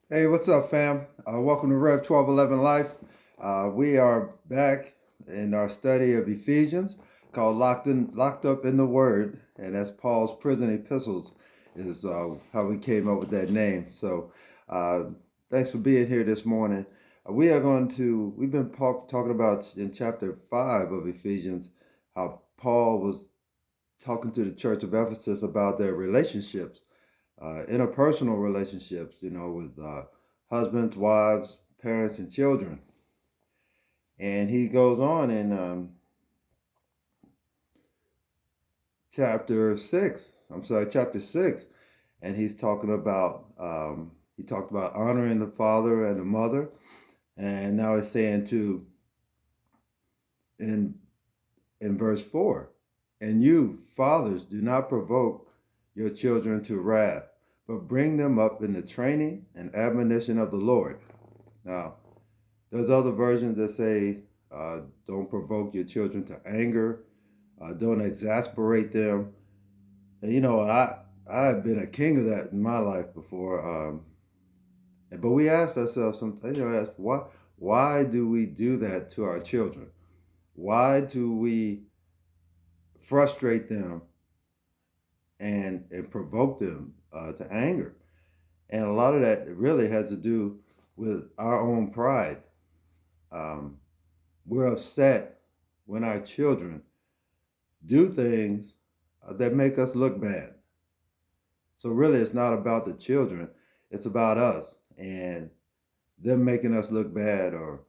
Hey, what's up, fam? Welcome to Rev 1211 Life. We are back in our study of Ephesians called Locked Up in the Word, and that's Paul's prison epistles is how we came up with that name. So uh, thanks for being here this morning. We've been talking about in chapter 5 of Ephesians how Paul was talking to the church of Ephesus about their relationships, interpersonal relationships, with husbands, wives, parents, and children. And he goes on in chapter 6, and he's talking about, he talked about honoring the father and the mother. And now he's saying in, in verse 4, and you, fathers, do not provoke your children to wrath, but bring them up in the training and admonition of the Lord. Now, there's other versions that say, don't provoke your children to anger, don't exasperate them. And, I've been a king of that in my life before. But we ask ourselves sometimes, why do we do that to our children? Why do we frustrate them and provoke them to anger? And a lot of that really has to do with our own pride. Um, we're upset when our children do things that make us look bad. So really, it's not about the children; it's about us and them making us look bad or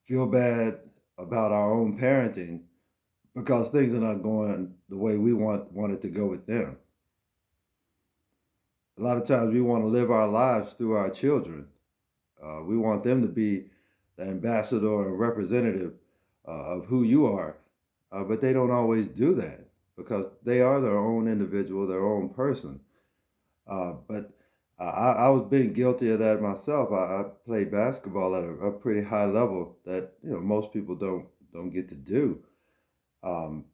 feel bad about our own parenting because things are not going the way we want it to go with them. A lot of times, we want to live our lives through our children. We want them to be the ambassador and representative of who you are, but they don't always do that because they are their own individual, their own person. But I was being guilty of that myself. I played basketball at a pretty high level that most people don't get to do.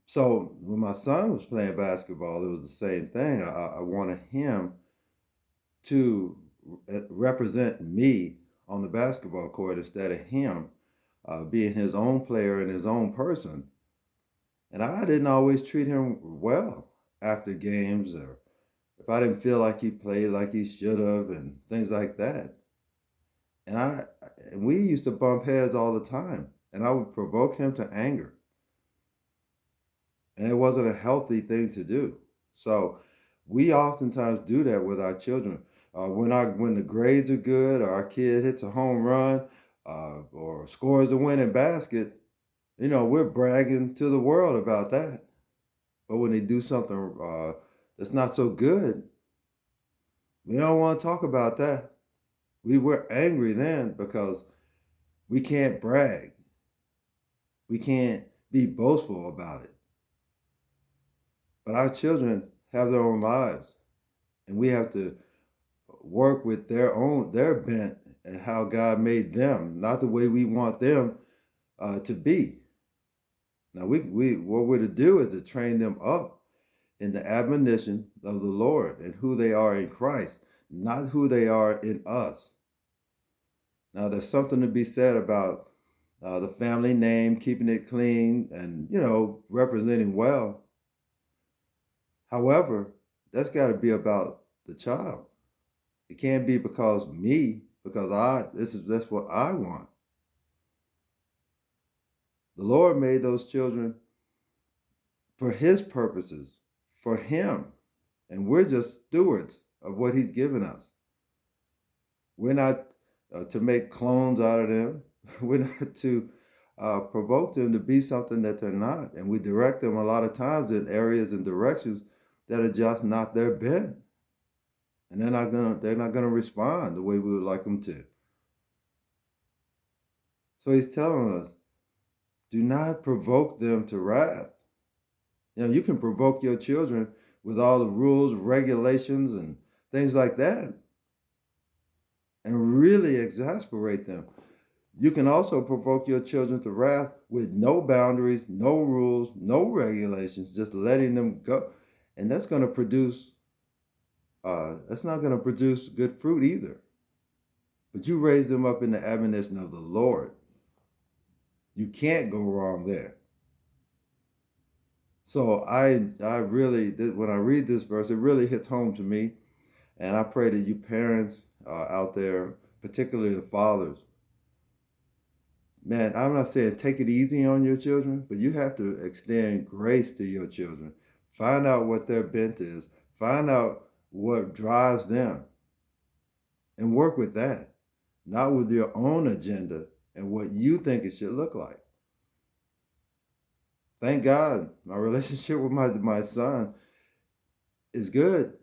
So when my son was playing basketball, it was the same thing. I wanted him to represent me on the basketball court instead of him being his own player and his own person. And I didn't always treat him well after games, or if I didn't feel like he played like he should have and things like that. And we used to bump heads all the time, and I would provoke him to anger. And it wasn't a healthy thing to do. So we oftentimes do that with our children. When the grades are good, or our kid hits a home run, or scores a winning basket, we're bragging to the world about that. But when they do something that's not so good, we don't want to talk about that. We were angry then because we can't brag. We can't be boastful about it. But our children have their own lives, and we have to work with their bent and how God made them, not the way we want them to be. Now we what we're to do is to train them up in the admonition of the Lord and who they are in Christ, not who they are in us. Now there's something to be said about the family name, keeping it clean, and representing well. However, that's got to be about the child. It can't be because that's what I want. The Lord made those children for his purposes, for him. And we're just stewards of what he's given us. We're not to make clones out of them. We're not to provoke them to be something that they're not. And we direct them a lot of times in areas and directions that are just not their bent. And they're not gonna respond the way we would like them to. So he's telling us, do not provoke them to wrath. You can provoke your children with all the rules, regulations, and things like that, and really exasperate them. You can also provoke your children to wrath with no boundaries, no rules, no regulations, just letting them go. And that's not going to produce good fruit either. but you raise them up in the admonition of the Lord. You can't go wrong there. So I really, when I read this verse, it really hits home to me. And I pray that you parents out there, particularly the fathers, man, I'm not saying take it easy on your children, but you have to extend grace to your children. Find out what their bent is. Find out what drives them and work with that, not with your own agenda and what you think it should look like. Thank God, my relationship with my son is good.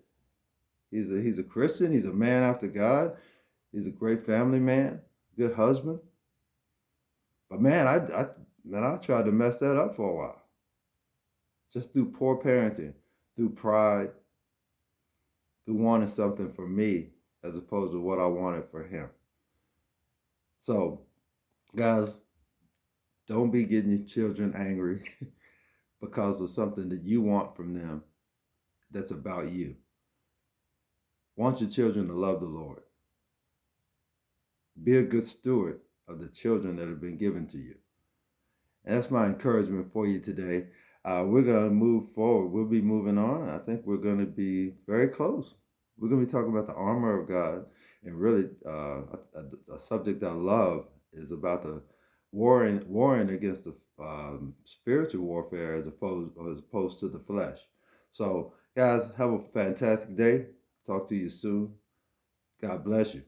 He's a Christian. He's a man after God. He's a great family man, good husband. But man, I tried to mess that up for a while. Just through poor parenting, through pride, through wanting something for me as opposed to what I wanted for him. So, guys, don't be getting your children angry because of something that you want from them that's about you. Want your children to love the Lord. Be a good steward of the children that have been given to you. And that's my encouragement for you today. We're going to move forward. We'll be moving on. I think we're going to be very close. We're going to be talking about the armor of God. And really, a subject I love is about the warring against the spiritual warfare as opposed to the flesh. So, guys, have a fantastic day. Talk to you soon. God bless you.